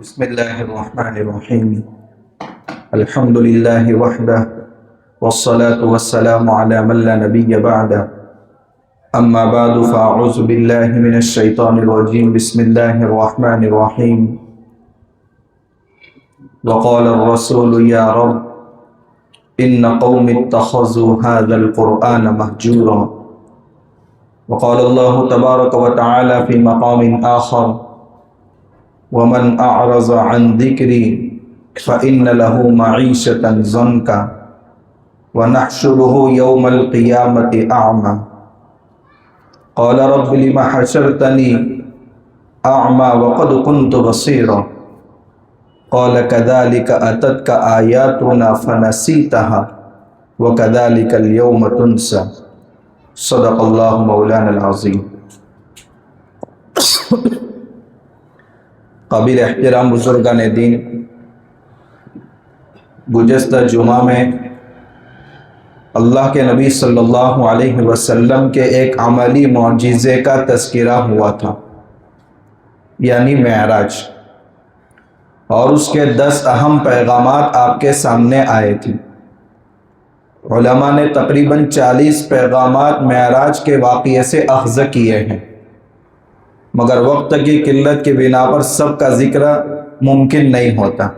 بسم الله الرحمن الرحيم. الحمد لله وحده والصلاة والسلام على من لا نبي بعده. أما بعد فأعوذ بالله من الشيطان الرجيم. بسم الله الرحمن الرحيم. وقال الرسول يا رب إن قوم اتخذوا هذا القرآن مهجورا. وقال الله تبارك وتعالى في مقام آخر ومن أعرض عن ذكري فإن له معيشة ضنكا ونحشره يوم القيامة أعمى قال رب لم حشرتني أعمى وقد كنت بصيرا قال كذلك أتتك آياتنا فنسيتها وكذلك اليوم تنسى. صدق اللہ مولانا العظیم. قابل احترام بزرگان دین، گزشتہ جمعہ میں اللہ کے نبی صلی اللہ علیہ وسلم کے ایک عملی معجزے کا تذکرہ ہوا تھا، یعنی معراج، اور اس کے 10 اہم پیغامات آپ کے سامنے آئے تھے. علماء نے تقریباً 40 پیغامات معراج کے واقعے سے اخذ کیے ہیں، مگر وقت کی قلت کی بنا پر سب کا ذکر ممکن نہیں ہوتا.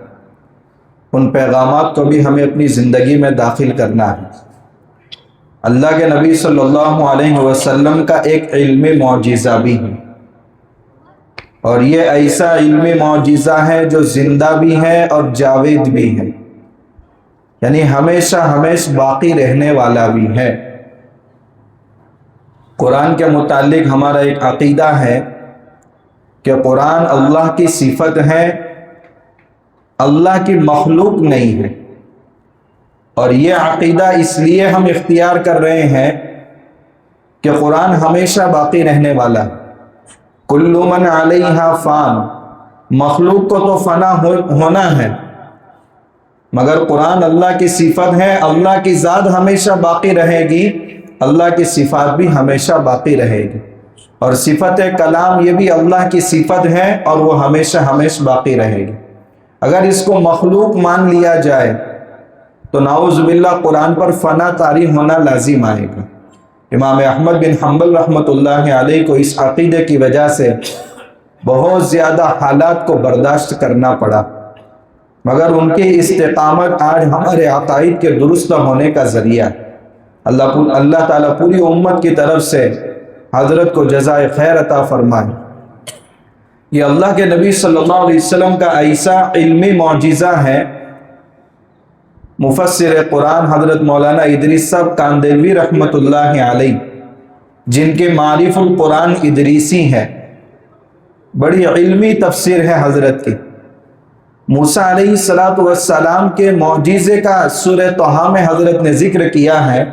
ان پیغامات کو بھی ہمیں اپنی زندگی میں داخل کرنا ہے. اللہ کے نبی صلی اللہ علیہ وسلم کا ایک علمی معجزہ بھی ہے، اور یہ ایسا علمی معجزہ ہے جو زندہ بھی ہے اور جاوید بھی ہے، یعنی ہمیشہ باقی رہنے والا بھی ہے. قرآن کے متعلق ہمارا ایک عقیدہ ہے کہ قرآن اللہ کی صفت ہے، اللہ کی مخلوق نہیں ہے. اور یہ عقیدہ اس لیے ہم اختیار کر رہے ہیں کہ قرآن ہمیشہ باقی رہنے والا ہے. کل من علیہا فان، مخلوق کو تو فنا ہونا ہے، مگر قرآن اللہ کی صفت ہے، اللہ کی ذات ہمیشہ باقی رہے گی، اللہ کی صفات بھی ہمیشہ باقی رہے گی. اور صفت کلام یہ بھی اللہ کی صفت ہے اور وہ ہمیشہ باقی رہے گی. اگر اس کو مخلوق مان لیا جائے تو نعوذ باللہ قرآن پر فنا طاری ہونا لازم آئے گا. امام احمد بن حنبل رحمۃ اللہ علیہ کو اس عقیدے کی وجہ سے بہت زیادہ حالات کو برداشت کرنا پڑا، مگر ان کی استقامت آج ہمارے عقائد کے درست ہونے کا ذریعہ ہے. اللہ تعالیٰ پوری امت کی طرف سے حضرت کو جزائے خیر عطا فرمائے. یہ اللہ کے نبی صلی اللہ علیہ وسلم کا ایسا علمی معجزہ ہے. مفسر قرآن حضرت مولانا ادریس صاحب کاندیلوی رحمۃ اللہ علیہ، جن کے معارف القرآن ادریسی ہے، بڑی علمی تفسیر ہے حضرت کی. موسیٰ علیہ السلام کے معجزے کا سورہ طٰہٰ میں حضرت نے ذکر کیا ہے.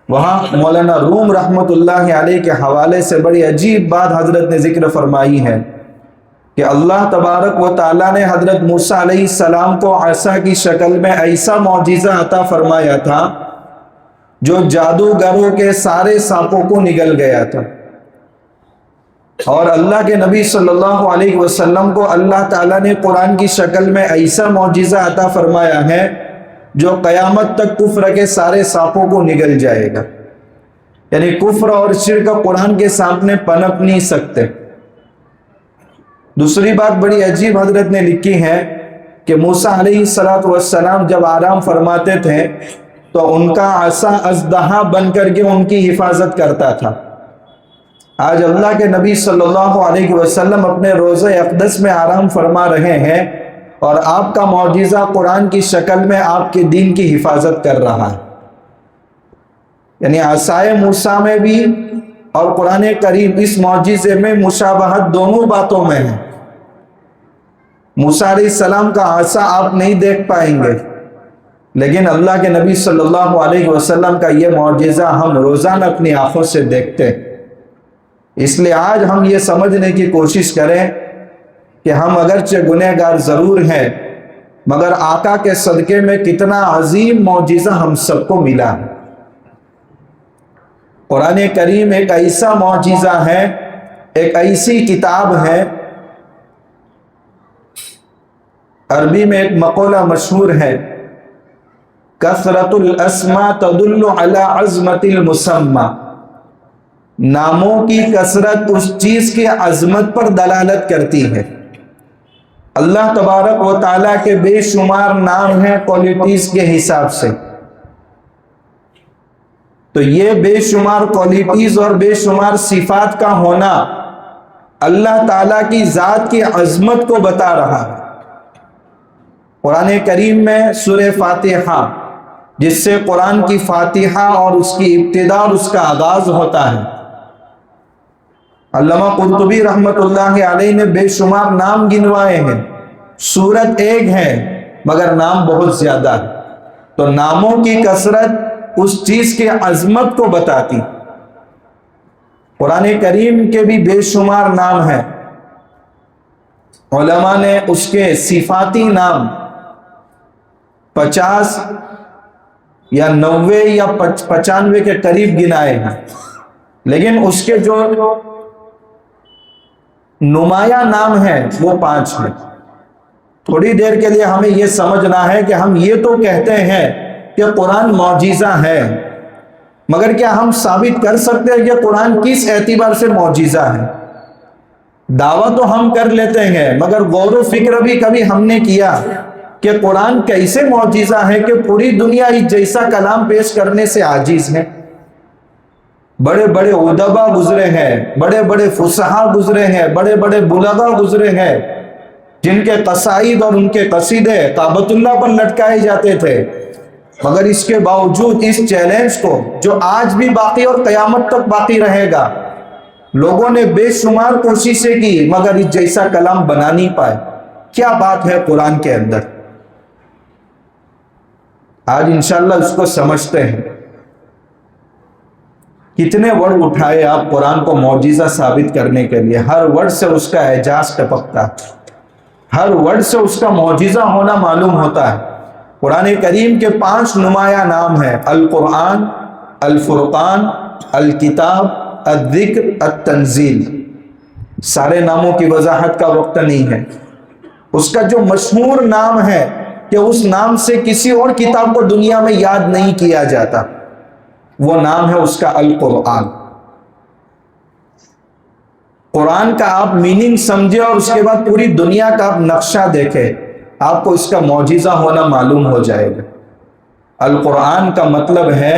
وہاں مولانا روم رحمۃ اللہ علیہ کے حوالے سے بڑی عجیب بات حضرت نے ذکر فرمائی ہے کہ اللہ تبارک و تعالیٰ نے حضرت موسیٰ علیہ السلام کو عصا کی شکل میں ایسا معجزہ عطا فرمایا تھا جو جادوگروں کے سارے سانپوں کو نگل گیا تھا. اور اللہ کے نبی صلی اللہ علیہ وسلم کو اللہ تعالیٰ نے قرآن کی شکل میں ایسا معجزہ عطا فرمایا ہے جو قیامت تک کفر کے سارے سانپوں کو نگل جائے گا. یعنی کفر اور شرک قرآن کے سامنے پنپ نہیں سکتے. دوسری بات بڑی عجیب حضرت نے لکھی ہے کہ موسیٰ علیہ السلام جب آرام فرماتے تھے تو ان کا عصا اژدہا بن کر کے ان کی حفاظت کرتا تھا. آج اللہ کے نبی صلی اللہ علیہ وسلم اپنے روضہ اقدس میں آرام فرما رہے ہیں اور آپ کا معجزہ قرآن کی شکل میں آپ کے دین کی حفاظت کر رہا ہے. یعنی عصائے موسیٰ میں بھی اور قرآن کریم اس معجزے میں مشابہت دونوں باتوں میں ہے. موسیٰ علیہ السلام کا عصا آپ نہیں دیکھ پائیں گے، لیکن اللہ کے نبی صلی اللہ علیہ وسلم کا یہ معجزہ ہم روزانہ اپنی آنکھوں سے دیکھتے ہیں. اس لیے آج ہم یہ سمجھنے کی کوشش کریں کہ ہم اگرچہ گنہگار ضرور ہیں، مگر آقا کے صدقے میں کتنا عظیم معجزہ ہم سب کو ملا ہے. قرآن کریم ایک ایسا معجزہ ہے، ایک ایسی کتاب ہے عربی میں ایک مقولہ مشہور ہے، کثرت الاسماء تدل علی عظمت المسمى، ناموں کی کثرت اس چیز کی عظمت پر دلالت کرتی ہے۔ اللہ تبارک و تعالیٰ کے بے شمار نام ہیں کوالٹیز کے حساب سے، تو یہ بے شمار کوالٹیز اور بے شمار صفات کا ہونا اللہ تعالیٰ کی ذات کی عظمت کو بتا رہا ہے۔ قرآن کریم میں سورہ فاتحہ، جس سے قرآن کی فاتحہ اور اس کی ابتدا اور اس کا آغاز ہوتا ہے، علامہ قرطبی رحمت اللہ علیہ نے بے شمار نام گنوائے ہیں۔ سورت ایک ہے مگر نام بہت زیادہ ہے، تو ناموں کی کثرت اس چیز کی عظمت کو بتاتی۔ قرآن کریم کے بھی بے شمار نام ہیں، علماء نے اس کے صفاتی نام 50 یا 90 یا 95 کے قریب گنائے ہیں، لیکن اس کے جو نمایاں نام ہیں وہ 5 ہیں۔ تھوڑی دیر کے لیے ہمیں یہ سمجھنا ہے کہ ہم یہ تو کہتے ہیں کہ قرآن معجزہ ہے، مگر کیا ہم ثابت کر سکتے ہیں کہ قرآن کس اعتبار سے معجزہ ہے؟ دعویٰ تو ہم کر لیتے ہیں، مگر غور و فکر بھی کبھی ہم نے کیا کہ قرآن کیسے معجزہ ہے کہ پوری دنیا اس جیسا کلام پیش کرنے سے عاجز ہے؟ بڑے بڑے ادبا گزرے ہیں، بڑے بڑے فصحا گزرے ہیں، بڑے بڑے بلغا گزرے ہیں، جن کے قصائد اور ان کے قصیدے کعبۃ اللہ پر لٹکائے جاتے تھے، مگر اس کے باوجود اس چیلنج کو جو آج بھی باقی اور قیامت تک باقی رہے گا، لوگوں نے بے شمار کوششیں کی مگر اس جیسا کلام بنا نہیں پائے۔ کیا بات ہے قرآن کے اندر؟ آج انشاءاللہ اس کو سمجھتے ہیں۔ کتنے ورڈ اٹھائے آپ قرآن کو معجزہ ثابت کرنے کے لیے، ہر ورڈ سے اس کا اعجاز ٹپکتا ہے، ہر ورڈ سے اس کا معجزہ ہونا معلوم ہوتا ہے۔ قرآن کریم کے 5 نمایاں نام ہیں، القرآن، الفرقان، الکتاب، الذکر، التنزیل۔ سارے ناموں کی وضاحت کا وقت نہیں ہے۔ اس کا جو مشہور نام ہے کہ اس نام سے کسی اور کتاب کو دنیا میں یاد نہیں کیا جاتا، وہ نام ہے اس کا القرآن۔ قرآن کا آپ میننگ سمجھے اور اس کے بعد پوری دنیا کا آپ نقشہ دیکھیں، آپ کو اس کا معجزہ ہونا معلوم ہو جائے گا۔ القرآن کا مطلب ہے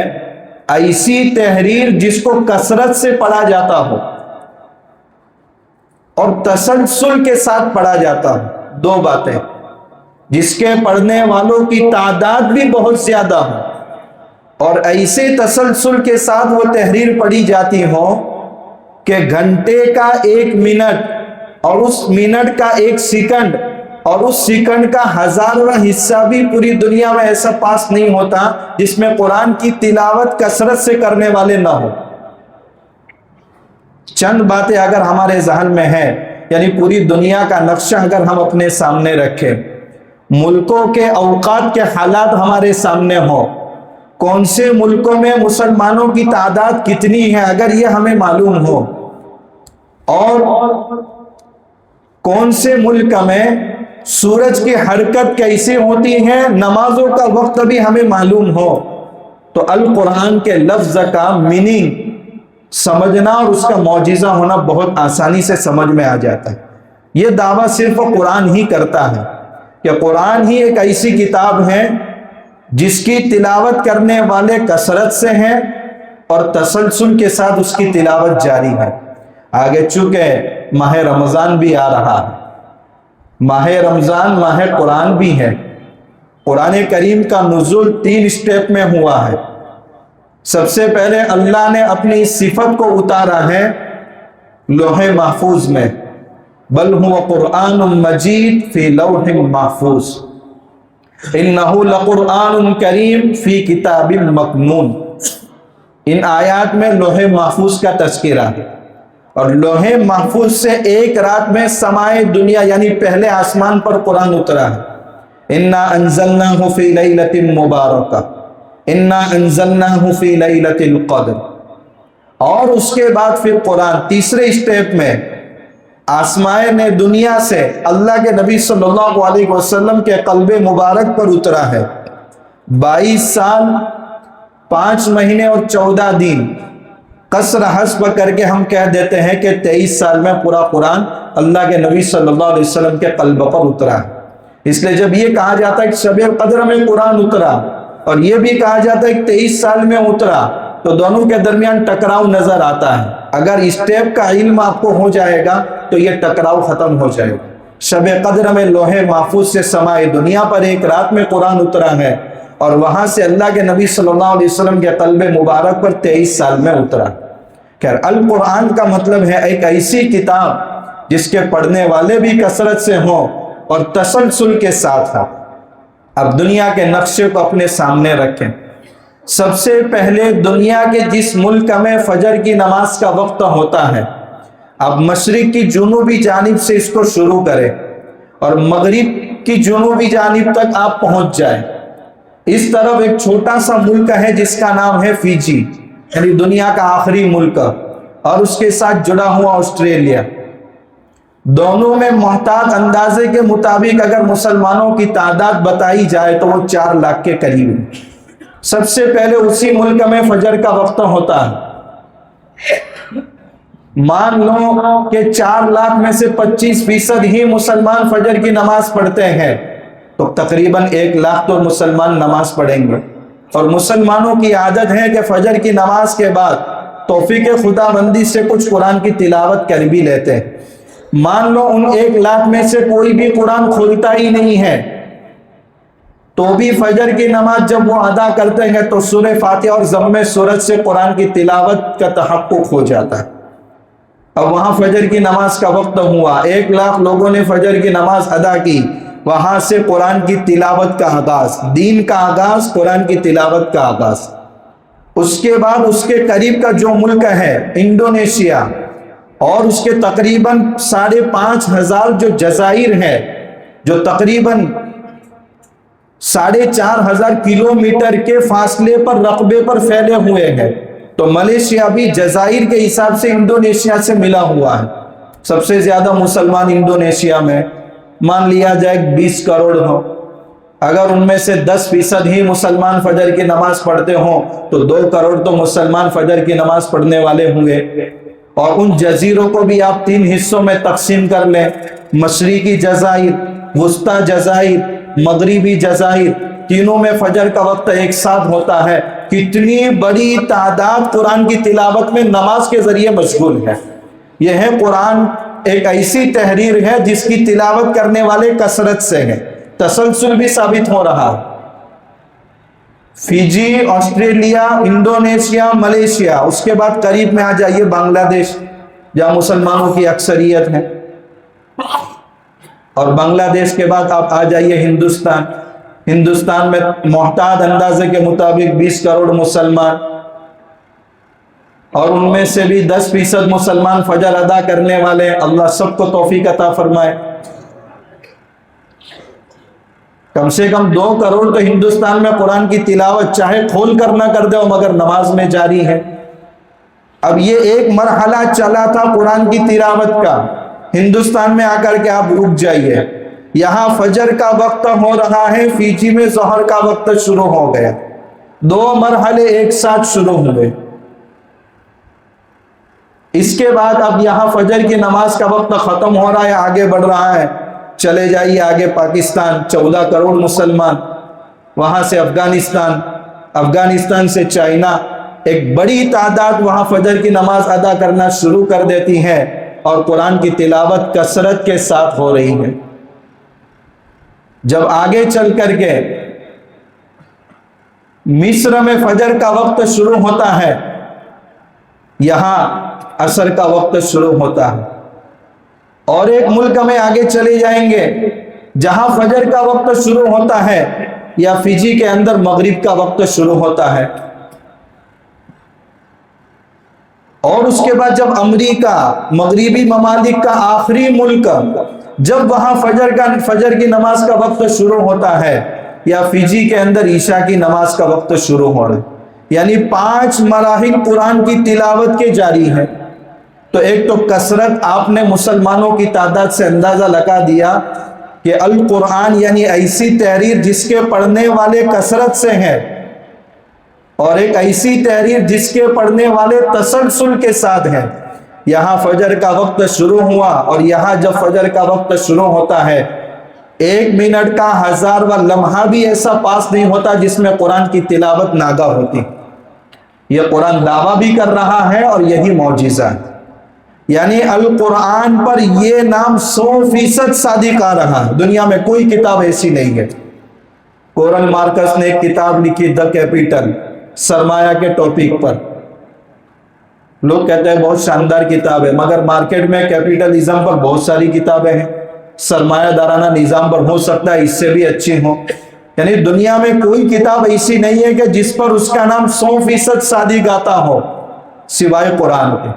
ایسی تحریر جس کو کثرت سے پڑھا جاتا ہو اور تسلسل کے ساتھ پڑھا جاتا ہو، 2 باتیں، جس کے پڑھنے والوں کی تعداد بھی بہت زیادہ ہو اور ایسے تسلسل کے ساتھ وہ تحریر پڑھی جاتی ہو کہ گھنٹے کا 1 منٹ اور اس منٹ کا 1 سیکنڈ اور اس سیکنڈ کا 1000واں حصہ بھی پوری دنیا میں ایسا پاس نہیں ہوتا جس میں قرآن کی تلاوت کثرت سے کرنے والے نہ ہو۔ چند باتیں اگر ہمارے ذہن میں ہیں، یعنی پوری دنیا کا نقشہ اگر ہم اپنے سامنے رکھیں، ملکوں کے اوقات کے حالات ہمارے سامنے ہوں، کون سے ملکوں میں مسلمانوں کی تعداد کتنی ہے اگر یہ ہمیں معلوم ہو، اور کون سے ملک میں سورج کی حرکت کیسے ہوتی ہے، نمازوں کا وقت بھی ہمیں معلوم ہو، تو القرآن کے لفظ کا میننگ سمجھنا اور اس کا معجزہ ہونا بہت آسانی سے سمجھ میں آ جاتا ہے۔ یہ دعویٰ صرف قرآن ہی کرتا ہے کہ قرآن ہی ایک ایسی کتاب ہے جس کی تلاوت کرنے والے کثرت سے ہیں اور تسلسل کے ساتھ اس کی تلاوت جاری ہے۔ آگے چونکہ ماہ رمضان بھی آ رہا ہے، ماہ رمضان ماہ قرآن بھی ہے۔ قرآن کریم کا نزول 3 سٹیپ میں ہوا ہے۔ سب سے پہلے اللہ نے اپنی اس صفت کو اتارا ہے لوح محفوظ میں، بل هو قرآن مجید فی لوح محفوظ انہ لقرآن کریم فی کتاب مکنون۔ ان آیات میں لوح محفوظ کا تذکرہ ہے، اور لوح محفوظ سے 1 رات میں سمائے دنیا یعنی پہلے آسمان پر قرآن اترا ہے۔ انا انزلناہ فی لیلۃ مبارکہ، انا انزلناہ فی لیلۃ القدر۔ اور اس کے بعد پھر قرآن تیسرے سٹیپ میں آسمائے نے دنیا سے اللہ کے نبی صلی اللہ علیہ وسلم کے قلب مبارک پر اترا ہے۔ 22 سال 5 مہینے اور 14 دن قصر حسب کر کے ہم کہہ دیتے ہیں کہ 23 سال میں پورا قرآن اللہ کے نبی صلی اللہ علیہ وسلم کے قلب پر اترا ہے۔ اس لیے جب یہ کہا جاتا ہے کہ شب قدر میں قرآن اترا اور یہ بھی کہا جاتا ہے کہ 23 سال میں اترا، تو دونوں کے درمیان ٹکراؤ نظر آتا ہے۔ اگر اسٹیپ کا علم آپ کو ہو جائے گا تو یہ ٹکراؤ ختم ہو جائے گا۔ شب قدر میں لوح محفوظ سے سمائے دنیا پر ایک رات میں قرآن اترا ہے، اور وہاں سے اللہ کے نبی صلی اللہ علیہ وسلم کے قلب مبارک پر 23 سال میں اترا۔ خیر، القرآن کا مطلب ہے ایک ایسی کتاب جس کے پڑھنے والے بھی کثرت سے ہوں اور تسلسل کے ساتھ ہوں۔ اب دنیا کے نقشے کو اپنے سامنے رکھیں۔ سب سے پہلے دنیا کے جس ملک میں فجر کی نماز کا وقت ہوتا ہے، اب مشرق کی جنوبی جانب سے اس کو شروع کریں اور مغرب کی جنوبی جانب تک آپ پہنچ جائیں۔ اس طرف ایک چھوٹا سا ملک ہے جس کا نام ہے فیجی، یعنی دنیا کا آخری ملک، اور اس کے ساتھ جڑا ہوا آسٹریلیا۔ دونوں میں محتاط اندازے کے مطابق اگر مسلمانوں کی تعداد بتائی جائے تو وہ 4 لاکھ کے قریب ہے۔ سب سے پہلے اسی ملک میں فجر کا وقت ہوتا ہے۔ مان لو کہ 4 لاکھ میں سے 25% ہی مسلمان فجر کی نماز پڑھتے ہیں، تو تقریباً 1 لاکھ تو مسلمان نماز پڑھیں گے۔ اور مسلمانوں کی عادت ہے کہ فجر کی نماز کے بعد توفیق خدا بندی سے کچھ قرآن کی تلاوت کر بھی لیتے ہیں۔ مان لو ان 1 لاکھ میں سے کوئی بھی قرآن کھولتا ہی نہیں ہے، تو بھی فجر کی نماز جب وہ ادا کرتے ہیں تو سورہ فاتحہ اور ضم سورت سے قرآن کی تلاوت کا تحقق ہو جاتا ہے۔ اب وہاں فجر کی نماز کا وقت ہوا، 1 لاکھ لوگوں نے فجر کی نماز ادا کی، وہاں سے قرآن کی تلاوت کا آغاز، دین کا آغاز، قرآن کی تلاوت کا آغاز۔ اس کے بعد اس کے قریب کا جو ملک ہے انڈونیشیا، اور اس کے تقریباً 5,500 جو جزائر ہیں، جو تقریباً 4,500 کلومیٹر کے فاصلے پر رقبے پر پھیلے ہوئے ہیں، تو ملیشیا بھی جزائر کے حساب سے انڈونیشیا سے ملا ہوا ہے۔ سب سے زیادہ مسلمان انڈونیشیا میں مان لیا جائے 20 کروڑ ہو، اگر ان میں سے 10% ہی مسلمان فجر کی نماز پڑھتے ہوں تو 2 کروڑ تو مسلمان فجر کی نماز پڑھنے والے ہوں گے۔ اور ان جزیروں کو بھی آپ 3 حصوں میں تقسیم کر لیں، مشرقی جزائر، وسطی جزائر، مغربی جزائر، تینوں میں فجر کا وقت ایک ساتھ ہوتا ہے۔ کتنی بڑی تعداد قرآن کی تلاوت میں نماز کے ذریعے مشغول ہے۔ یہ ہے قرآن ایک ایسی تحریر ہے جس کی تلاوت کرنے والے کثرت سے ہیں، تسلسل بھی ثابت ہو رہا ہے۔ فیجی، آسٹریلیا، انڈونیشیا، ملیشیا، اس کے بعد قریب میں آ جائیے بنگلہ دیش، جہاں مسلمانوں کی اکثریت ہے، اور بنگلہ دیش کے بعد آپ آ جائیے ہندوستان۔ ہندوستان میں محتاط اندازے کے مطابق 20 کروڑ مسلمان، اور ان میں سے بھی 10% مسلمان فجر ادا کرنے والے ہیں۔ اللہ سب کو توفیق عطا فرمائے۔ کم سے کم 2 کروڑ تو ہندوستان میں قرآن کی تلاوت چاہے کھول کر نہ کر دے مگر نماز میں جاری ہے۔ اب یہ ایک مرحلہ چلا تھا قرآن کی تلاوت کا، ہندوستان میں آ کر کے آپ رک جائیے، یہاں فجر کا وقت ہو رہا ہے، فیجی میں ظہر کا وقت شروع ہو گیا، 2 مرحلے ایک ساتھ شروع ہوئے۔ اس کے بعد اب یہاں فجر کی نماز کا وقت ختم ہو رہا ہے، آگے بڑھ رہا ہے۔ چلے جائیے آگے پاکستان، 14 کروڑ مسلمان، وہاں سے افغانستان، افغانستان سے چائنا، ایک بڑی تعداد وہاں فجر کی نماز ادا کرنا شروع کر دیتی ہے، اور قرآن کی تلاوت کثرت کے ساتھ ہو رہی ہے۔ جب آگے چل کر کے مصر میں فجر کا وقت شروع ہوتا ہے، یہاں عصر کا وقت شروع ہوتا ہے، اور ایک ملک میں آگے چلے جائیں گے جہاں فجر کا وقت شروع ہوتا ہے، یا فیجی کے اندر مغرب کا وقت شروع ہوتا ہے۔ اور اس کے بعد جب امریکہ، مغربی ممالک کا آخری ملک، جب وہاں فجر کی نماز کا وقت شروع ہوتا ہے، یا فیجی کے اندر عشاء کی نماز کا وقت شروع ہو رہا ہے، یعنی 5 مراحل قرآن کی تلاوت کے جاری ہیں۔ تو ایک تو کثرت، آپ نے مسلمانوں کی تعداد سے اندازہ لگا دیا کہ القرآن یعنی ایسی تحریر جس کے پڑھنے والے کثرت سے ہیں، اور ایک ایسی تحریر جس کے پڑھنے والے تسلسل کے ساتھ ہیں۔ یہاں فجر کا وقت شروع ہوا، اور یہاں جب فجر کا وقت شروع ہوتا ہے 1 منٹ کا 1000واں لمحہ بھی ایسا پاس نہیں ہوتا جس میں قرآن کی تلاوت ناگا ہوتی۔ یہ قرآن دعویٰ بھی کر رہا ہے اور یہی معجزہ ہے، یعنی القرآن پر یہ نام 100% صادق آ رہا ہے۔ دنیا میں کوئی کتاب ایسی نہیں ہے۔ کورل مارکس نے ایک کتاب لکھی دی کیپٹل، سرمایہ کے ٹاپک پر۔ لوگ کہتے ہیں بہت شاندار کتاب ہے، مگر مارکیٹ میں کیپیٹلزم پر بہت ساری کتابیں ہیں، سرمایہ دارانہ نظام پر ہو سکتا ہے اس سے بھی اچھی ہوں۔ یعنی دنیا میں کوئی کتاب ایسی نہیں ہے کہ جس پر اس کا نام 100% صادق آتا ہو سوائے قرآن کے۔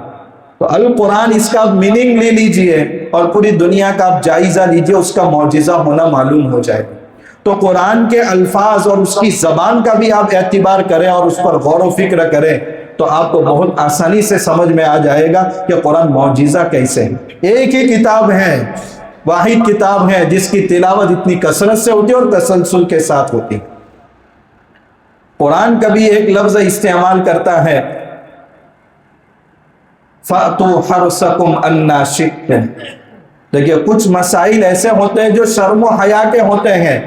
تو القرآن، اس کا میننگ لے لیجئے اور پوری دنیا کا آپ جائزہ لیجئے، اس کا معجزہ ہونا معلوم ہو جائے۔ تو قرآن کے الفاظ اور اس کی زبان کا بھی آپ اعتبار کریں اور اس پر غور و فکر کریں تو آپ کو بہت آسانی سے سمجھ میں آ جائے گا کہ قرآن معجزہ کیسے ہے۔ ایک ہی کتاب ہے، واحد کتاب ہے جس کی تلاوت اتنی کثرت سے ہوتی ہے اور تسلسل کے ساتھ ہوتی۔ قرآن کبھی ایک لفظ استعمال کرتا ہے فَأْتُوا حَرْثَكُمْ أَنَّا شِئْتُمْ۔ دیکھیے کچھ مسائل ایسے ہوتے ہیں جو شرم و حیا کے ہوتے ہیں،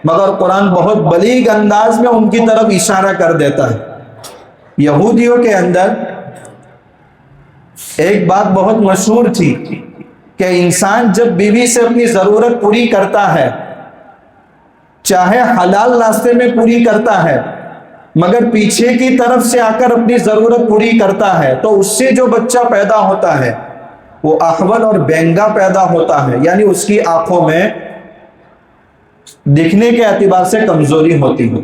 مگر قرآن بہت بلیغ انداز میں ان کی طرف اشارہ کر دیتا ہے۔ یہودیوں کے اندر ایک بات بہت مشہور تھی کہ انسان جب بیوی سے اپنی ضرورت پوری کرتا ہے، چاہے حلال راستے میں پوری کرتا ہے، مگر پیچھے کی طرف سے آ کر اپنی ضرورت پوری کرتا ہے تو اس سے جو بچہ پیدا ہوتا ہے وہ احول اور بینگا پیدا ہوتا ہے، یعنی اس کی آنکھوں میں دکھنے کے اعتبار سے کمزوری ہوتی ہے۔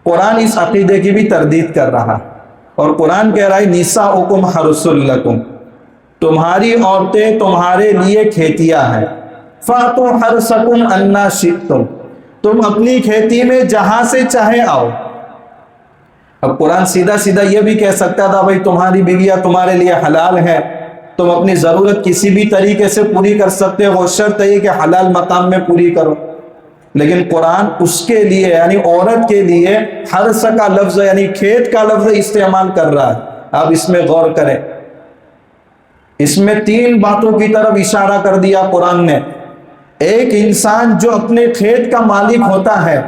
قرآن اس عقیدے کی بھی تردید کر رہا ہے، اور قرآن کہہ رہا ہے نساؤکم حرث لکم، تمہاری عورتیں تمہارے لیے کھیتیاں ہیں۔ فاتوا حرثکم انا شئتم، تم اپنی کھیتی میں جہاں سے چاہے آؤ۔ اب قرآن سیدھا سیدھا یہ بھی کہہ سکتا تھا بھائی تمہاری بیویاں تمہارے لیے حلال ہے، تم اپنی ضرورت کسی بھی طریقے سے پوری کر سکتے ہو، شرط ہے کہ حلال مقام میں پوری کرو۔ لیکن قرآن اس کے لیے یعنی عورت کے لیے حرث کا لفظ یعنی کھیت کا لفظ استعمال کر رہا ہے۔ آپ اس میں غور کریں، اس میں 3 باتوں کی طرف اشارہ کر دیا قرآن نے۔ ایک انسان جو اپنے کھیت کا مالک ہوتا ہے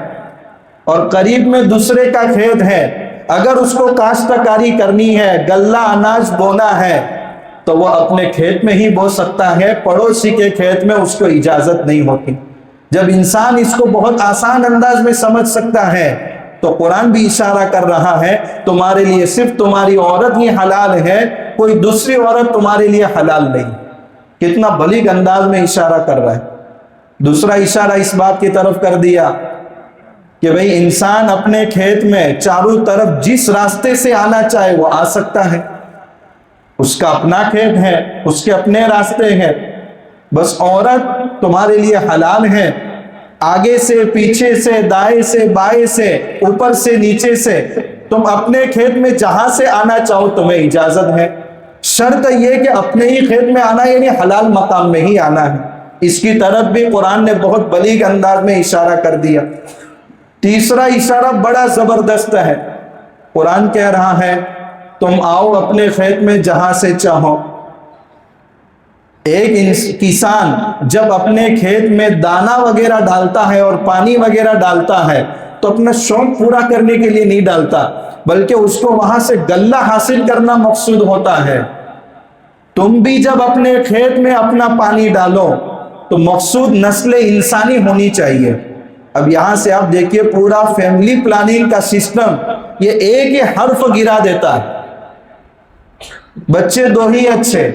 اور قریب میں دوسرے کا کھیت ہے، اگر اس کو کاشتکاری کرنی ہے، غلہ اناج بونا ہے تو وہ اپنے کھیت میں ہی بو سکتا ہے، پڑوسی کے کھیت میں اس کو اجازت نہیں ہوتی۔ جب انسان اس کو بہت آسان انداز میں سمجھ سکتا ہے تو قرآن بھی اشارہ کر رہا ہے تمہارے لیے صرف تمہاری عورت ہی حلال ہے، کوئی دوسری عورت تمہارے لیے حلال نہیں۔ کتنا بلیغ انداز میں اشارہ کر رہا ہے۔ دوسرا اشارہ اس بات کی طرف کر دیا کہ بھئی انسان اپنے کھیت میں چاروں طرف جس راستے سے آنا چاہے وہ آ سکتا ہے، اس کا اپنا کھیت ہے، اس کے اپنے راستے ہیں۔ بس عورت تمہارے لیے حلال ہے، آگے سے پیچھے سے دائیں سے بائیں سے اوپر سے نیچے سے تم اپنے کھیت میں جہاں سے آنا چاہو تمہیں اجازت ہے، شرط یہ کہ اپنے ہی کھیت میں آنا یعنی حلال مقام میں ہی آنا ہے۔ اس کی طرف بھی قرآن نے بہت بلیغ انداز میں اشارہ کر دیا۔ تیسرا اشارہ بڑا زبردست ہے، قرآن کہہ رہا ہے تم آؤ اپنے کھیت میں جہاں سے چاہو۔ ایک کسان جب اپنے کھیت میں دانا وغیرہ ڈالتا ہے اور پانی وغیرہ ڈالتا ہے تو اپنا شوق پورا کرنے کے لیے نہیں ڈالتا، بلکہ اس کو وہاں سے غلہ حاصل کرنا مقصود ہوتا ہے۔ تم بھی جب اپنے کھیت میں اپنا پانی ڈالو تو مقصود نسل انسانی ہونی چاہیے۔ اب یہاں سے آپ دیکھیے پورا فیملی پلاننگ کا سسٹم یہ ایک ہی حرف گرا دیتا ہے، بچے 2 ہی اچھے،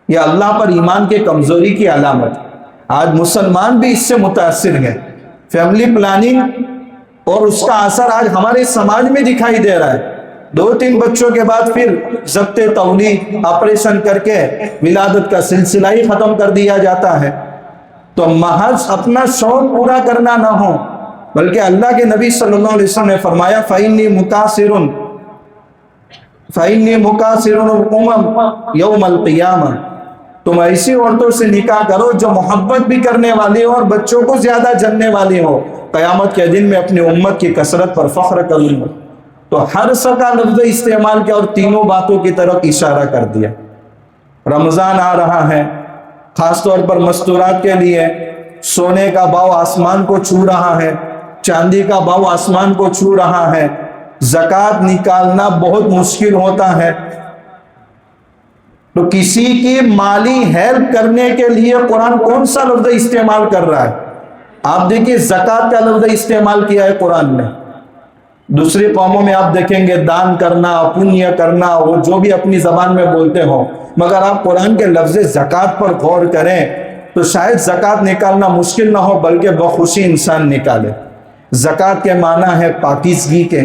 یہ اللہ پر ایمان کے کمزوری کی علامت۔ آج مسلمان بھی اس سے متاثر ہیں، فیملی پلاننگ اور اس کا اثر آج ہمارے سماج میں دکھائی دے رہا ہے۔ 2-3 بچوں کے بعد پھر ضبط تولید آپریشن کر کے ولادت کا سلسلہ ہی ختم کر دیا جاتا ہے۔ تو محض اپنا شوق پورا کرنا نہ ہو، بلکہ اللہ کے نبی صلی اللہ علیہ وسلم نے فرمایا فَإِنِّي مُكَاثِرٌ فَإِنِّي مُكَاثِرٌ الْأُمَمَ يَوْمَ الْقِيَامَةِ، تم ایسی عورتوں سے نکاح کرو جو محبت بھی کرنے والی ہو اور بچوں کو زیادہ جننے والی ہو، قیامت کے دن میں اپنی امت کی کثرت پر فخر کروں گا۔ تو حرث کا لفظ استعمال کیا اور تینوں باتوں کی طرف اشارہ کر دیا۔ رمضان آ رہا ہے، خاص طور پر مستورات کے لیے سونے کا بھاؤ آسمان کو چھو رہا ہے، چاندی کا بھاؤ آسمان کو چھو رہا ہے، زکوٰۃ نکالنا بہت مشکل ہوتا ہے۔ تو کسی کی مالی ہیلپ کرنے کے لیے قرآن کون سا لفظ استعمال کر رہا ہے؟ آپ دیکھیے زکوٰۃ کا لفظ استعمال کیا ہے قرآن نے۔ دوسری قوموں میں آپ دیکھیں گے دان کرنا، پنیہ کرنا، وہ جو بھی اپنی زبان میں بولتے ہوں، مگر آپ قرآن کے لفظ زکوٰۃ پر غور کریں تو شاید زکوٰۃ نکالنا مشکل نہ ہو بلکہ بخوشی انسان نکالے۔ زکوٰۃ کے معنی ہے پاکیزگی کے۔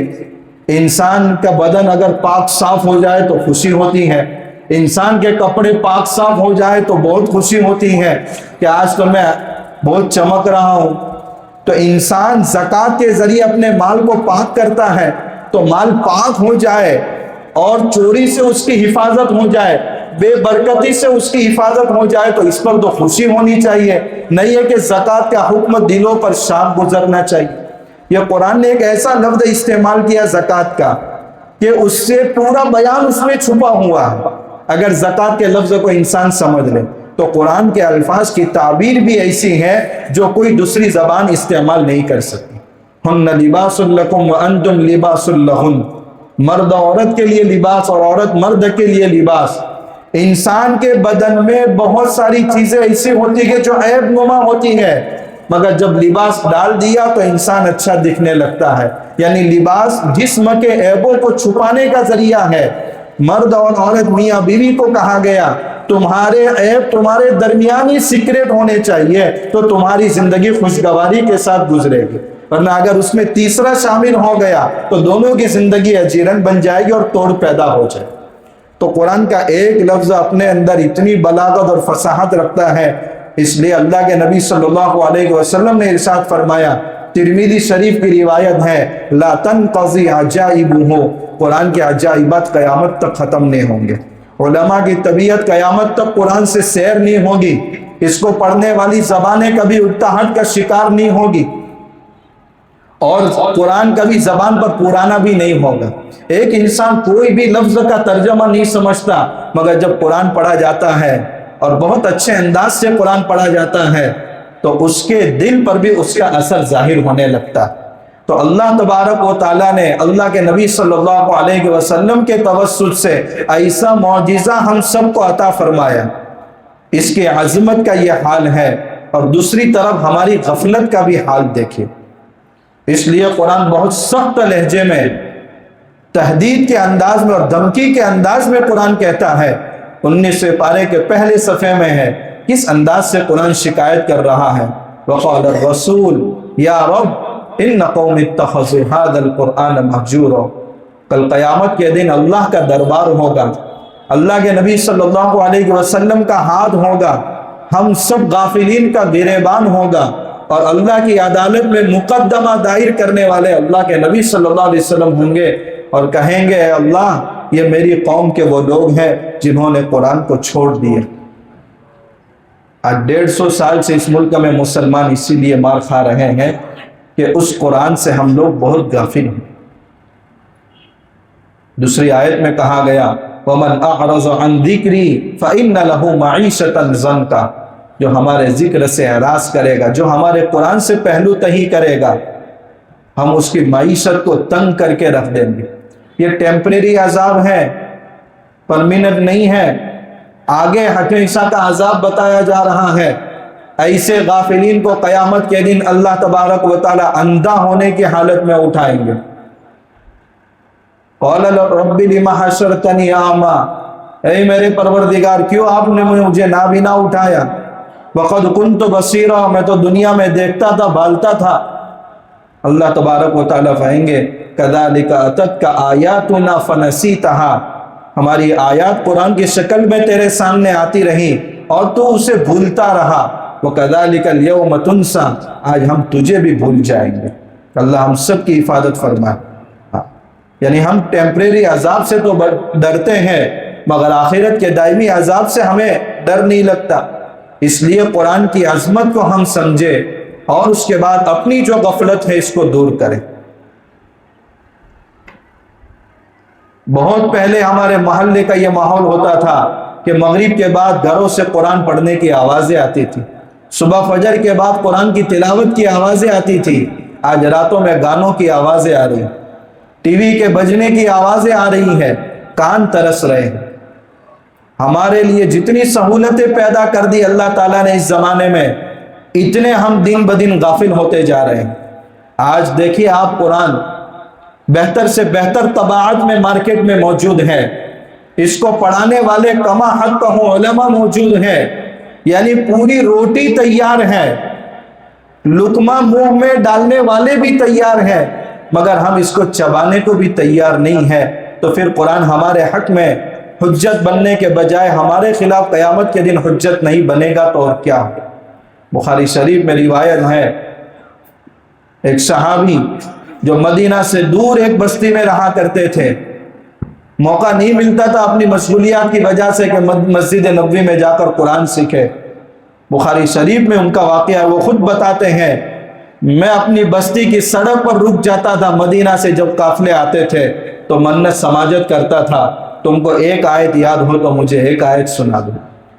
انسان کا بدن اگر پاک صاف ہو جائے تو خوشی ہوتی ہے، انسان کے کپڑے پاک صاف ہو جائے تو بہت خوشی ہوتی ہے کہ آج تو میں بہت چمک رہا ہوں۔ تو انسان زکوٰۃ کے ذریعے اپنے مال کو پاک کرتا ہے، تو مال پاک ہو جائے اور چوری سے اس کی حفاظت ہو جائے، بے برکتی سے اس کی حفاظت ہو جائے تو اس پر تو خوشی ہونی چاہیے، نہیں ہے کہ زکوٰۃ کا حکم دلوں پر شاپ گزرنا چاہیے۔ یہ قرآن نے ایک ایسا لفظ استعمال کیا زکوٰۃ کا کہ اس سے پورا بیان اس میں چھپا ہوا ہے۔ اگر زکوٰۃ کے لفظ کو انسان سمجھ لے تو قرآن کے الفاظ کی تعبیر بھی ایسی ہے جو کوئی دوسری زبان استعمال نہیں کر سکتی۔ ہن لباس لکم وانتم لباس لہن، مرد عورت کے لیے لباس اور عورت مرد کے لیے لباس۔ انسان کے بدن میں بہت ساری چیزیں ایسی ہوتی ہیں جو عیب نما ہوتی ہے، مگر جب لباس ڈال دیا تو انسان اچھا دکھنے لگتا ہے۔ یعنی لباس جسم کے عیبوں کو چھپانے کا ذریعہ ہے۔ مرد اور عورت میاں بیوی کو کہا گیا تمہارے عیب تمہارے درمیانی سیکریٹ ہونے چاہیے تو تمہاری زندگی خوشگواری کے ساتھ گزرے گی، ورنہ اگر اس میں تیسرا شامل ہو گیا تو دونوں کی زندگی اجیرن بن جائے گی اور توڑ پیدا ہو جائے۔ تو قرآن کا ایک لفظ اپنے اندر اتنی بلاغت اور فصاحت رکھتا ہے، اس لیے اللہ کے نبی صلی اللہ علیہ وسلم نے ارشاد فرمایا، ترمذی شریف کی روایت ہے، لا تنقضی عجائبہ، قرآن کے عجائبات قیامت تک ختم نہیں ہوں گے۔ علماء کی طبیعت قیامت تک قرآن سے سیر نہیں ہوگی، اس کو پڑھنے والی زبانیں کبھی اٹھاہٹ کا شکار نہیں ہوگی، اور قرآن کبھی زبان پر پرانا بھی نہیں ہوگا۔ ایک انسان کوئی بھی لفظ کا ترجمہ نہیں سمجھتا، مگر جب قرآن پڑھا جاتا ہے اور بہت اچھے انداز سے قرآن پڑھا جاتا ہے تو اس کے دل پر بھی اس کا اثر ظاہر ہونے لگتا ہے۔ تو اللہ تبارک و تعالیٰ نے اللہ کے نبی صلی اللہ علیہ وسلم کے توسط سے ایسا معجزہ ہم سب کو عطا فرمایا، اس کی عظمت کا یہ حال ہے، اور دوسری طرف ہماری غفلت کا بھی حال دیکھیں۔ اس لیے قرآن بہت سخت لہجے میں، تہدید کے انداز میں اور دھمکی کے انداز میں قرآن کہتا ہے، 19 پارے کے پہلے صفحے میں ہے، کس انداز سے قرآن شکایت کر رہا ہے، وقال الرسول یا رب ان قوم اتخذوا هذا القرآن مہجورا۔ کل قیامت کے دن اللہ کا دربار ہوگا، اللہ کے نبی صلی اللہ علیہ وسلم کا ہاتھ ہوگا، ہم سب غافلین کا گریبان ہوگا، اور اللہ کی عدالت میں مقدمہ دائر کرنے والے اللہ کے نبی صلی اللہ علیہ وسلم ہوں گے اور کہیں گے، اے اللہ یہ میری قوم کے وہ لوگ ہیں جنہوں نے قرآن کو چھوڑ دیا۔ آج 150 سال سے اس ملک میں مسلمان اسی لیے مار کھا رہے ہیں کہ اس قرآن سے ہم لوگ بہت غافل ہیں۔ دوسری آیت میں کہا گیا، وَمَنْ أَعْرَضَ عَنْ ذِكْرِي فَإِنَّ لَهُ مَعِيشَةً ضَنْكَ، جو ہمارے ذکر سے اعراض کرے گا، جو ہمارے قرآن سے پہلو تہی کرے گا، ہم اس کی معیشت کو تنگ کر کے رکھ دیں گے۔ یہ ٹیمپریری عذاب ہے، پرمیننٹ نہیں ہے۔ آگے ہمیشہ کا عذاب بتایا جا رہا ہے۔ ایسے غافلین کو قیامت کے دن اللہ تبارک و تعالی اندھا ہونے کی حالت میں اٹھائیں گے۔ قال رب لم حشرتنی اعمی، اے میرے پروردگار کیوں آپ نے مجھے نابینا اٹھایا، وقد کنت بصیرا، میں تو دنیا میں دیکھتا تھا، بھالتا تھا۔ اللہ تبارک و تعالی کہیں گے، کذالک اتتک آیاتنا فنسیتها، ہماری آیات قرآن کی شکل میں تیرے سامنے آتی رہی اور تو اسے بھولتا رہا، وَكَذَلِكَ الْيَوْمَ تُنْسَى، آج ہم تجھے بھی بھول جائیں گے۔ اللہ ہم سب کی حفاظت فرمائے۔ یعنی ہم ٹیمپریری عذاب سے تو ڈرتے ہیں مگر آخرت کے دائمی عذاب سے ہمیں ڈر نہیں لگتا۔ اس لیے قرآن کی عظمت کو ہم سمجھے اور اس کے بعد اپنی جو غفلت ہے اس کو دور کریں۔ بہت پہلے ہمارے محلے کا یہ ماحول ہوتا تھا کہ مغرب کے بعد گھروں سے قرآن پڑھنے کی آوازیں آتی تھی، صبح فجر کے بعد قرآن کی تلاوت کی آوازیں آتی تھی۔ آج راتوں میں گانوں کی آوازیں آ رہی ہیں، ٹی وی کے بجنے کی آوازیں آ رہی ہیں، کان ترس رہے ہیں۔ ہمارے لیے جتنی سہولتیں پیدا کر دی اللہ تعالیٰ نے اس زمانے میں، اتنے ہم دن بدن غافل ہوتے جا رہے ہیں۔ آج دیکھیے آپ، قرآن بہتر سے بہتر طباعت میں مارکیٹ میں موجود ہے، اس کو پڑھانے والے کما حق کہوں علماء موجود ہیں، یعنی پوری روٹی تیار ہے، لقمہ منہ میں ڈالنے والے بھی تیار ہیں، مگر ہم اس کو چبانے کو بھی تیار نہیں ہے۔ تو پھر قرآن ہمارے حق میں حجت بننے کے بجائے ہمارے خلاف قیامت کے دن حجت نہیں بنے گا تو اور کیا؟ بخاری شریف میں روایت ہے، ایک صحابی جو مدینہ سے دور ایک بستی میں رہا کرتے تھے، موقع نہیں ملتا تھا اپنی مشغولیات کی وجہ سے کہ مسجد نبوی میں جا کر قرآن سیکھے۔ بخاری شریف میں ان کا واقعہ ہے، وہ خود بتاتے ہیں، میں اپنی بستی کی سڑک پر رک جاتا تھا، مدینہ سے جب قافلے آتے تھے تو منت سماجت کرتا تھا، تم کو ایک آیت یاد ہو تو مجھے ایک آیت سنا دو،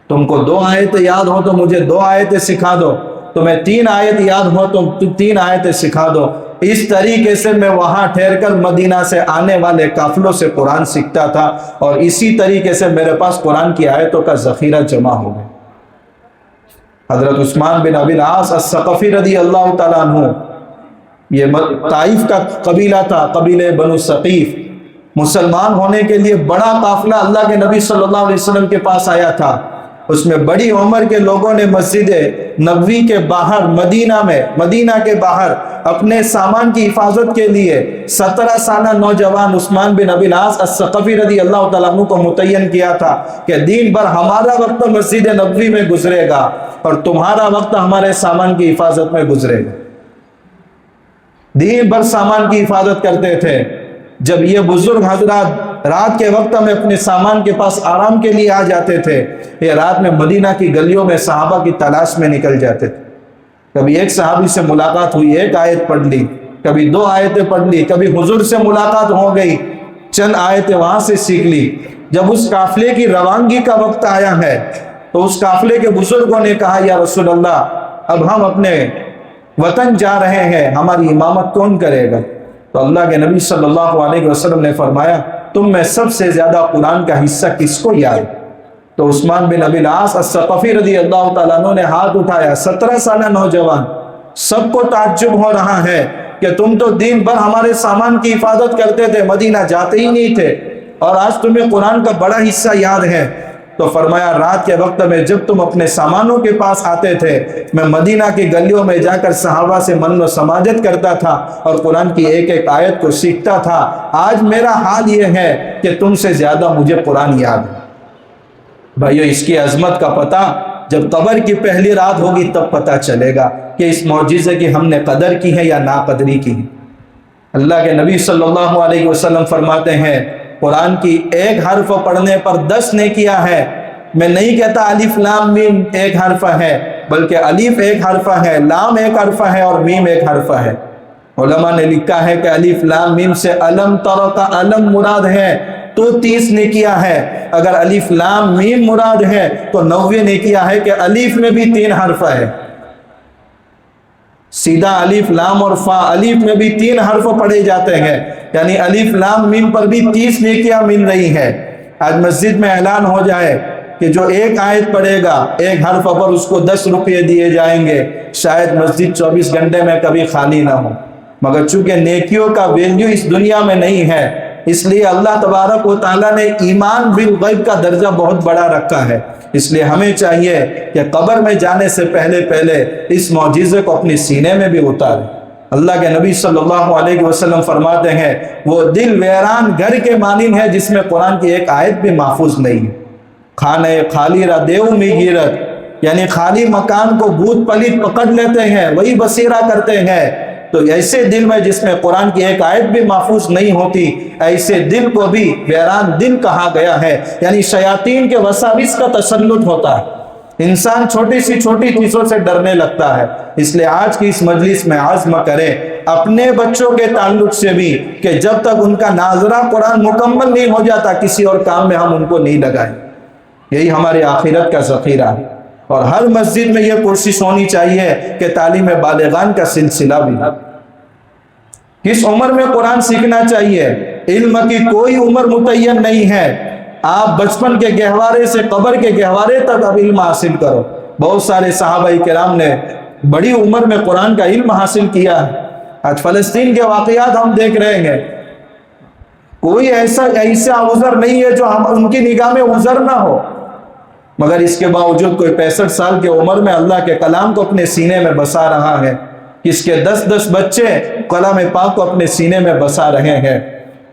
تم کو 2 آیتیں یاد ہو تو مجھے 2 آیتیں سکھا دو، تمہیں 3 آیت یاد ہو تو 3 آیتیں سکھا دو۔ اس طریقے سے میں وہاں ٹھہر کر مدینہ سے آنے والے قافلوں سے قرآن سیکھتا تھا، اور اسی طریقے سے میرے پاس قرآن کی آیتوں کا ذخیرہ جمع ہو گیا۔ حضرت عثمان بن ابی العاص الثقفی رضی اللہ تعالیٰ عنہ، یہ طائف کا قبیلہ تھا، قبیلہ بنو ثقیف، مسلمان ہونے کے لیے بڑا قافلہ اللہ کے نبی صلی اللہ علیہ وسلم کے پاس آیا تھا۔ اس میں بڑی عمر کے لوگوں نے مسجد نبوی کے باہر، مدینہ کے باہر اپنے سامان کی حفاظت کے لیے 17 سالہ نوجوان عثمان بن ابی العاص الثقفی رضی اللہ تعالیٰ عنہ کو متعین کیا تھا کہ دین بھر ہمارا وقت مسجد نبوی میں گزرے گا اور تمہارا وقت ہمارے سامان کی حفاظت میں گزرے گا۔ دین بھر سامان کی حفاظت کرتے تھے۔ جب یہ بزرگ حضرات رات کے وقت میں اپنے سامان کے پاس آرام کے لیے آ جاتے تھے، یہ رات میں مدینہ کی گلیوں میں صحابہ کی تلاش میں نکل جاتے تھے۔ کبھی ایک صحابی سے ملاقات ہوئی، 1 آیت پڑھ لی، کبھی 2 آیتیں پڑھ لی، کبھی حضور سے ملاقات ہو گئی، چند آیتیں وہاں سے سیکھ لی۔ جب اس قافلے کی روانگی کا وقت آیا ہے تو اس قافلے کے بزرگوں نے کہا، یا رسول اللہ، اب ہم اپنے وطن جا رہے ہیں، ہماری امامت کون کرے گا؟ تو اللہ کے نبی صلی اللہ علیہ وسلم نے فرمایا، تم میں سب سے زیادہ قرآن کا حصہ کس کو یاد؟ تو عثمان بن ابی العاص الثقفی رضی اللہ تعالیٰ عنہ نے ہاتھ اٹھایا، 17 سالہ نوجوان۔ سب کو تعجب ہو رہا ہے کہ تم تو دین بھر ہمارے سامان کی حفاظت کرتے تھے، مدینہ جاتے ہی نہیں تھے، اور آج تمہیں قرآن کا بڑا حصہ یاد ہے۔ تو فرمایا، رات کے وقت میں جب تم اپنے سامانوں کے پاس آتے تھے، میں مدینہ کی گلیوں میں جا کر صحابہ سے من و سماجت کرتا تھا اور قرآن کی ایک ایک آیت کو سیکھتا تھا۔ آج میرا حال یہ ہے کہ تم سے زیادہ مجھے قرآن یاد ہے۔ بھائیو، اس کی عظمت کا پتہ جب قبر کی پہلی رات ہوگی تب پتہ چلے گا کہ اس معجزے کی ہم نے قدر کی ہے یا ناقدری کی ہے۔ اللہ کے نبی صلی اللہ علیہ وسلم فرماتے ہیں، قرآن کی ایک حرف پڑھنے پر 10 نیکیاں ہے۔ میں نہیں کہتا الف لام میم ایک حرف ہے، بلکہ الف ایک حرف ہے، لام ایک حرف ہے اور میم ایک حرف ہے۔ علماء نے لکھا ہے کہ الف لام میم سے علم تر کا علم مراد ہے تو 30 نیکیاں ہے، اگر الف لام میم مراد ہے تو 90 نیکیاں ہے کہ الف میں بھی 3 حرف ہے۔ سیدھا الف لام اور فا، الف میں بھی 3 حرف پڑھے جاتے ہیں، یعنی الف لام میم پر بھی 30 نیکیاں مل رہی ہیں۔ آج مسجد میں اعلان ہو جائے کہ جو ایک آیت پڑھے گا ایک حرف پر اس کو 10 روپے دیے جائیں گے، شاید مسجد 24 گھنٹے میں کبھی خالی نہ ہو، مگر چونکہ نیکیوں کا ویلیو اس دنیا میں نہیں ہے، اس لیے اللہ تبارک و تعالیٰ نے ایمان بالغیب کا درجہ بہت بڑا رکھا ہے۔ اس لیے ہمیں چاہیے کہ قبر میں جانے سے پہلے اس معجزے کو اپنے سینے میں بھی اتاریں۔ اللہ کے نبی صلی اللہ علیہ وسلم فرماتے ہیں، وہ دل ویران گھر کے مانند ہے جس میں قرآن کی ایک آیت بھی محفوظ نہیں ہے۔ کھانے خالی را دیو می گیرت، یعنی خالی مکان کو بھوت پلیت پکڑ لیتے ہیں، وہی بسیرا کرتے ہیں، تو ایسے دل میں جس میں قرآن کی ایک آیت بھی محفوظ نہیں ہوتی، ایسے دل کو بھی ویران دل کہا گیا ہے، یعنی شیاطین کے وساوس کا تسلط ہوتا ہے، انسان چھوٹی سی چھوٹی چیزوں سے ڈرنے لگتا ہے۔ اس لیے آج کی اس مجلس میں عزم کریں اپنے بچوں کے تعلق سے بھی کہ جب تک ان کا ناظرہ قرآن مکمل نہیں ہو جاتا کسی اور کام میں ہم ان کو نہیں لگائیں، یہی ہماری آخرت کا ذخیرہ ہے۔ اور ہر مسجد میں یہ کوشش ہونی چاہیے کہ تعلیم بالغان کا سلسلہ بھی، کس عمر میں قرآن سیکھنا چاہیے، علم کی کوئی عمر متعین نہیں ہے، آپ بچپن کے گہوارے سے قبر کے گہوارے تک اب علم حاصل کرو۔ بہت سارے صحابہ کرام نے بڑی عمر میں قرآن کا علم حاصل کیا ہے۔ آج فلسطین کے واقعات ہم دیکھ رہے ہیں، کوئی ایسا عذر نہیں ہے جو ان کی نگاہ میں عذر نہ ہو، مگر اس کے باوجود کوئی 65 سال کی عمر میں اللہ کے کلام کو اپنے سینے میں بسا رہا ہے، اس کے 10 بچے کلام پاک کو اپنے سینے میں بسا رہے ہیں۔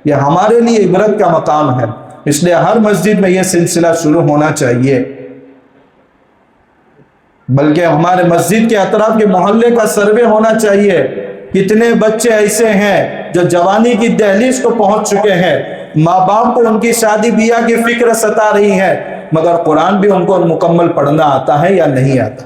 یہ ہمارے لیے عبرت کا مقام ہے، اس لیے ہر مسجد میں یہ سلسلہ شروع ہونا چاہیے، بلکہ ہمارے مسجد کے اطراف کے محلے کا سروے ہونا چاہیے، کتنے بچے ایسے ہیں جو جوانی کی دہلیز کو پہنچ چکے ہیں، ماں باپ کو ان کی شادی بیاہ کی فکر ستا رہی ہے، مگر قرآن بھی ان کو مکمل پڑھنا آتا ہے یا نہیں آتا،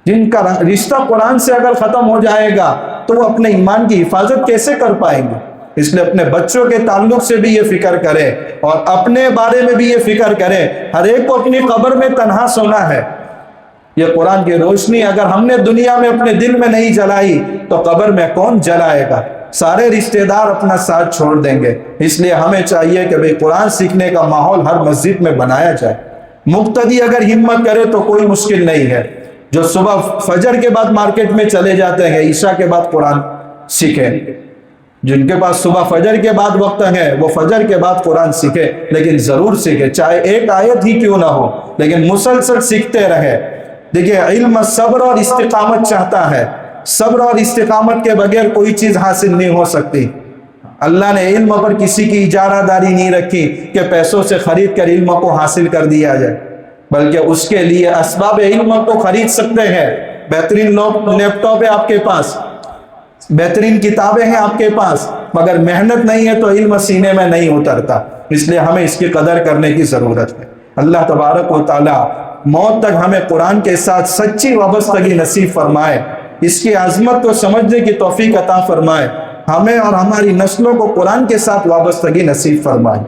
جن کا رشتہ قرآن سے اگر ختم ہو جائے گا تو وہ اپنے ایمان کی حفاظت کیسے کر پائیں گے؟ اس لیے اپنے بچوں کے تعلق سے بھی یہ فکر کرے اور اپنے بارے میں بھی یہ فکر کرے۔ ہر ایک کو اپنی قبر میں تنہا سونا ہے، یہ قرآن کی روشنی اگر ہم نے دنیا میں اپنے دل میں نہیں جلائی تو قبر میں کون جلائے گا؟ سارے رشتہ دار اپنا ساتھ چھوڑ دیں گے۔ اس لیے ہمیں چاہیے کہ بھئی قرآن سیکھنے کا ماحول ہر مسجد میں بنایا جائے۔ مقتدی اگر ہمت کرے تو کوئی مشکل نہیں ہے، جو صبح فجر کے بعد مارکیٹ میں چلے جاتے ہیں عشاء کے بعد قرآن سیکھیں، جن کے پاس صبح فجر کے بعد وقت ہے وہ فجر کے بعد قرآن سیکھے، لیکن ضرور سیکھے، چاہے ایک آیت ہی کیوں نہ ہو، لیکن مسلسل سیکھتے رہے۔ دیکھیں علم صبر اور استقامت چاہتا ہے، صبر اور استقامت کے بغیر کوئی چیز حاصل نہیں ہو سکتی۔ اللہ نے علم پر کسی کی اجارہ داری نہیں رکھی کہ پیسوں سے خرید کر علم کو حاصل کر دیا جائے، بلکہ اس کے لیے اسباب علم کو خرید سکتے ہیں۔ بہترین لیپ ٹاپ ہے آپ کے پاس، بہترین کتابیں ہیں آپ کے پاس، مگر محنت نہیں ہے تو علم سینے میں نہیں اترتا۔ اس لیے ہمیں اس کی قدر کرنے کی ضرورت ہے۔ اللہ تبارک و تعالی موت تک ہمیں قرآن کے ساتھ سچی وابستگی نصیب فرمائے، اس کی عظمت کو سمجھنے کی توفیق عطا فرمائے، ہمیں اور ہماری نسلوں کو قرآن کے ساتھ وابستگی نصیب فرمائے۔